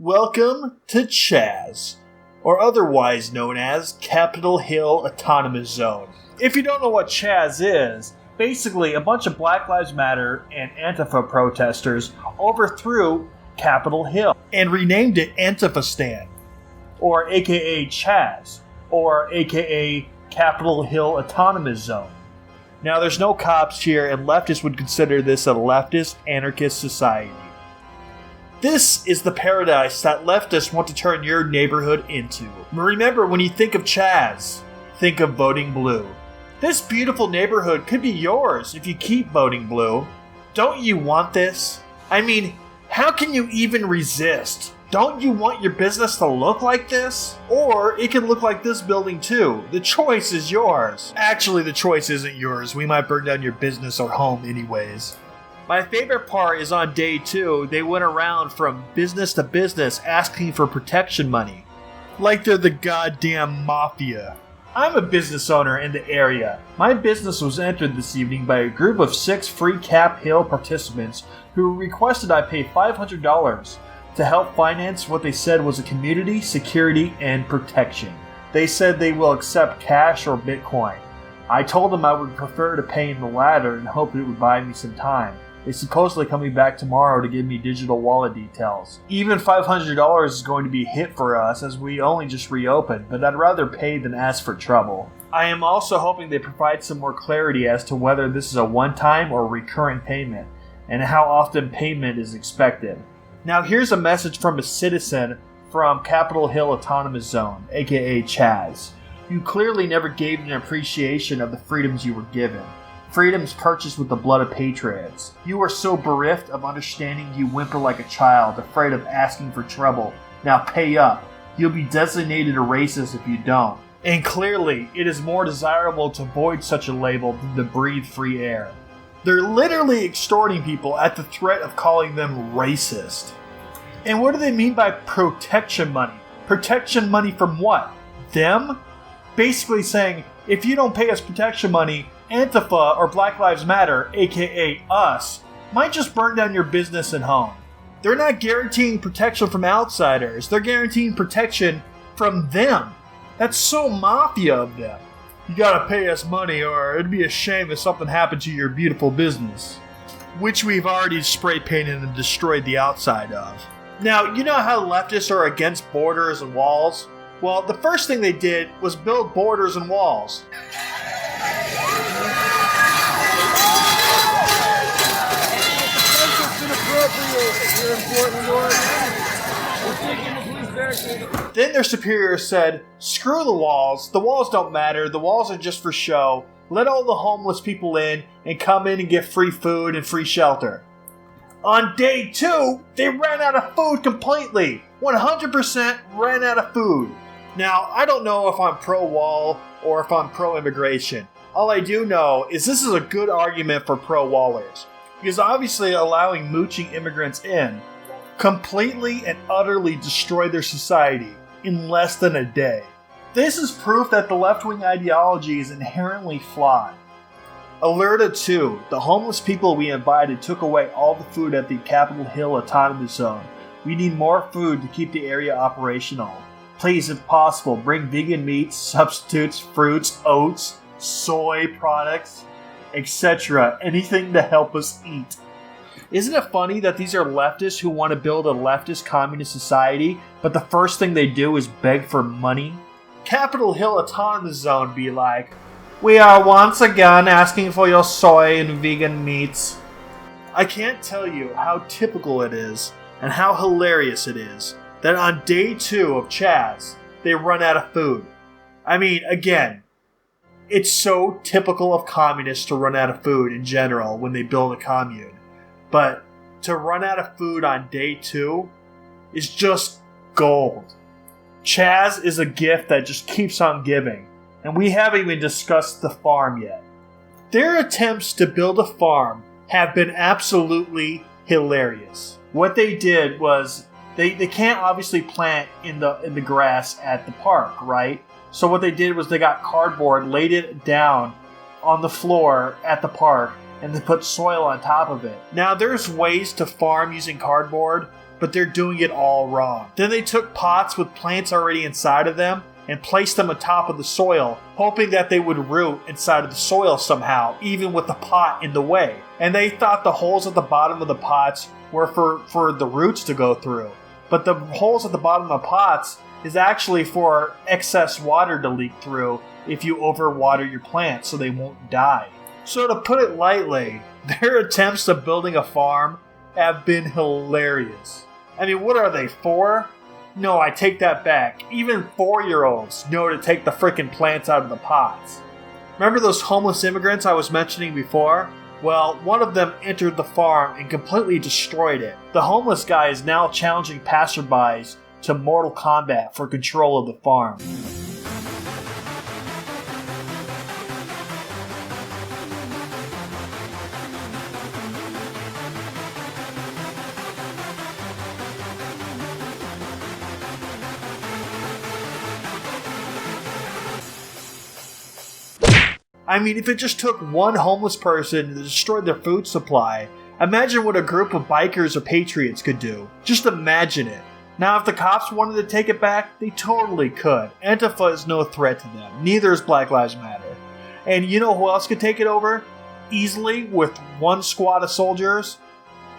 Welcome to Chaz, or otherwise known as Capitol Hill Autonomous Zone. If you don't know what Chaz is, basically a bunch of Black Lives Matter and Antifa protesters overthrew Capitol Hill and renamed it Antifastan, or aka Chaz, or aka Capitol Hill Autonomous Zone. Now there's no cops here, and leftists would consider this a leftist anarchist society. This is the paradise that leftists want to turn your neighborhood into. Remember, when you think of Chaz, think of voting blue. This beautiful neighborhood could be yours if you keep voting blue. Don't you want this? I mean, how can you even resist? Don't you want your business to look like this? Or it can look like this building too. The choice is yours. Actually, the choice isn't yours. We might burn down your business or home anyways. My favorite part is on day 2, they went around from business to business asking for protection money. Like they're the goddamn mafia. I'm a business owner in the area. My business was entered this evening by a group of 6 free Cap Hill participants who requested I pay $500 to help finance what they said was a community, security, and protection. They said they will accept cash or Bitcoin. I told them I would prefer to pay in the latter and hoped it would buy me some time. They're supposedly coming back tomorrow to give me digital wallet details. Even $500 is going to be a hit for us as we only just reopened, but I'd rather pay than ask for trouble. I am also hoping they provide some more clarity as to whether this is a one-time or recurring payment, and how often payment is expected. Now here's a message from a citizen from Capitol Hill Autonomous Zone, aka Chaz. You clearly never gave an appreciation of the freedoms you were given. Freedoms purchased with the blood of patriots. You are so bereft of understanding you whimper like a child, afraid of asking for trouble. Now pay up. You'll be designated a racist if you don't. And clearly, it is more desirable to avoid such a label than to breathe free air. They're literally extorting people at the threat of calling them racist. And what do they mean by protection money? Protection money from what? Them? Basically saying, if you don't pay us protection money, Antifa or Black Lives Matter, aka us, might just burn down your business and home. They're not guaranteeing protection from outsiders, they're guaranteeing protection from them. That's so mafia of them. You gotta pay us money or it'd be a shame if something happened to your beautiful business. Which we've already spray painted and destroyed the outside of. Now, you know how leftists are against borders and walls? Well, the first thing they did was build borders and walls. Then their superiors said, screw the walls don't matter, the walls are just for show, let all the homeless people in and come in and get free food and free shelter. On day 2, they ran out of food completely, 100% ran out of food. Now, I don't know if I'm pro-wall or if I'm pro-immigration. All I do know is this is a good argument for pro-wallers, because obviously allowing mooching immigrants in completely and utterly destroyed their society in less than a day. This is proof that the left-wing ideology is inherently flawed. Alerta 2, the homeless people we invited took away all the food at the Capitol Hill Autonomous Zone. We need more food to keep the area operational. Please, if possible, bring vegan meats, substitutes, fruits, oats, soy products, etc. Anything to help us eat. Isn't it funny that these are leftists who want to build a leftist communist society, but the first thing they do is beg for money? Capitol Hill Autonomous Zone be like, we are once again asking for your soy and vegan meats. I can't tell you how typical it is, and how hilarious it is, that on day 2 of Chaz, they run out of food. I mean, again, it's so typical of communists to run out of food in general when they build a commune. But to run out of food on day 2 is just gold. Chaz is a gift that just keeps on giving, and we haven't even discussed the farm yet. Their attempts to build a farm have been absolutely hilarious. What they did was, they can't obviously plant in the grass at the park, right? So what they did was they got cardboard, laid it down on the floor at the park, and they put soil on top of it. Now, there's ways to farm using cardboard, but they're doing it all wrong. Then they took pots with plants already inside of them and placed them on top of the soil, hoping that they would root inside of the soil somehow, even with the pot in the way. And they thought the holes at the bottom of the pots were for the roots to go through. But the holes at the bottom of the pots is actually for excess water to leak through if you overwater your plants so they won't die. So to put it lightly, their attempts at building a farm have been hilarious. I mean, what are they, 4? No, I take that back. Even 4-year-olds know to take the frickin' plants out of the pots. Remember those homeless immigrants I was mentioning before? Well, one of them entered the farm and completely destroyed it. The homeless guy is now challenging passerbys to mortal combat for control of the farm. I mean, if it just took one homeless person to destroy their food supply, imagine what a group of bikers or patriots could do. Just imagine it. Now, if the cops wanted to take it back, they totally could. Antifa is no threat to them. Neither is Black Lives Matter. And you know who else could take it over? Easily, with one squad of soldiers?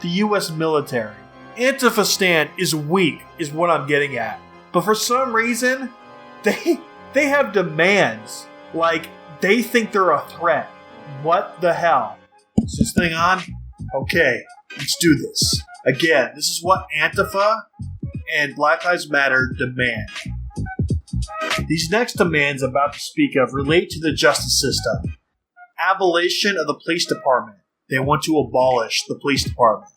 The US military. Antifastan is weak, is what I'm getting at. But for some reason, they have demands. Like, they think they're a threat. What the hell? Is this thing on? Okay, let's do this. Again, this is what Antifa and Black Lives Matter demand. These next demands I'm about to speak of relate to the justice system. Abolition of the police department. They want to abolish the police department.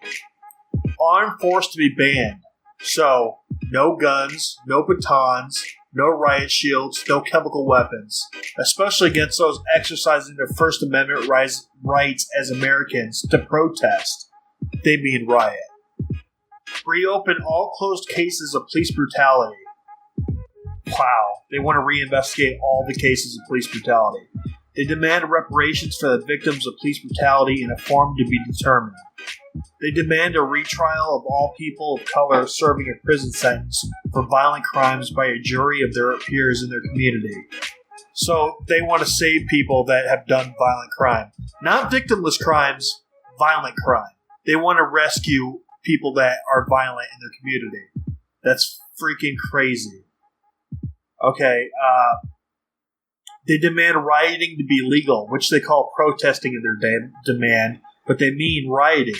Armed force to be banned. So, no guns, no batons, no riot shields, no chemical weapons, especially against those exercising their First Amendment rights as Americans to protest. They mean riot. Reopen all closed cases of police brutality. Wow, they want to reinvestigate all the cases of police brutality. They demand reparations for the victims of police brutality in a form to be determined. They demand a retrial of all people of color serving a prison sentence for violent crimes by a jury of their peers in their community. So they want to save people that have done violent crime. Not victimless crimes, violent crime. They want to rescue people that are violent in their community. That's freaking crazy. Okay, they demand rioting to be legal, which they call protesting in their demand, but they mean rioting.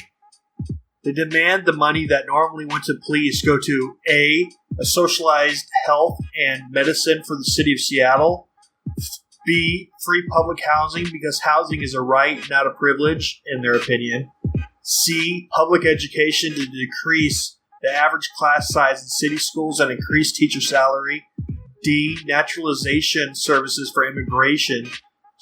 They demand the money that normally went to police go to A, a socialized health and medicine for the city of Seattle, B, free public housing because housing is a right, not a privilege, in their opinion, C, public education to decrease the average class size in city schools and increase teacher salary, D, naturalization services for immigration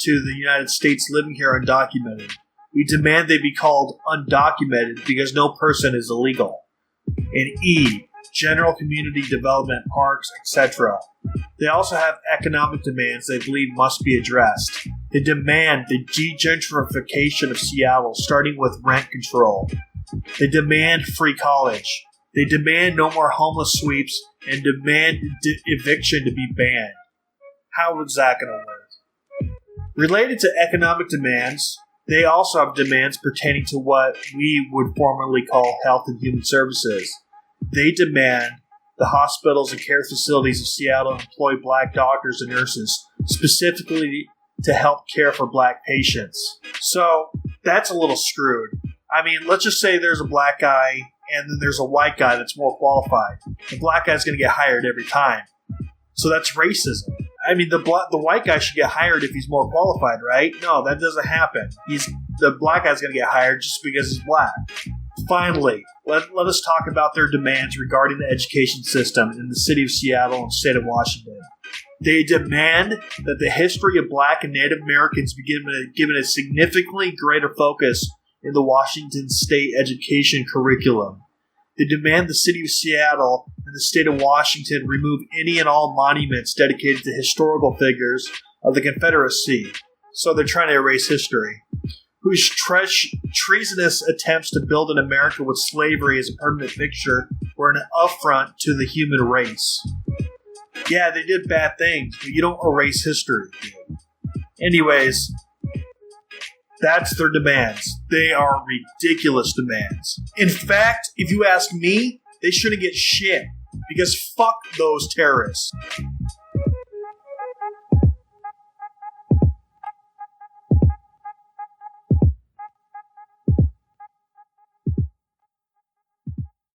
to the United States living here undocumented. We demand they be called undocumented because no person is illegal. And E, general community development, parks, etc. They also have economic demands they believe must be addressed. They demand the de-gentrification of Seattle, starting with rent control. They demand free college. They demand no more homeless sweeps and demand eviction to be banned. How is that going to work? Related to economic demands, they also have demands pertaining to what we would formerly call health and human services. They demand the hospitals and care facilities of Seattle employ black doctors and nurses, specifically to help care for black patients. So, that's a little screwed. I mean, let's just say there's a black guy and then there's a white guy that's more qualified. The black guy's going to get hired every time. So that's racism. I mean, the white guy should get hired if he's more qualified, right? No, that doesn't happen. The black guy's going to get hired just because he's black. Finally, let us talk about their demands regarding the education system in the city of Seattle and state of Washington. They demand that the history of black and Native Americans be given a significantly greater focus in the Washington state education curriculum. They demand the city of Seattle and the state of Washington remove any and all monuments dedicated to historical figures of the Confederacy. So they're trying to erase history. whose treasonous attempts to build an America with slavery as a permanent fixture were an affront to the human race. Yeah, they did bad things, but you don't erase history. Anyways, that's their demands. They are ridiculous demands. In fact, if you ask me, they shouldn't get shit, because fuck those terrorists.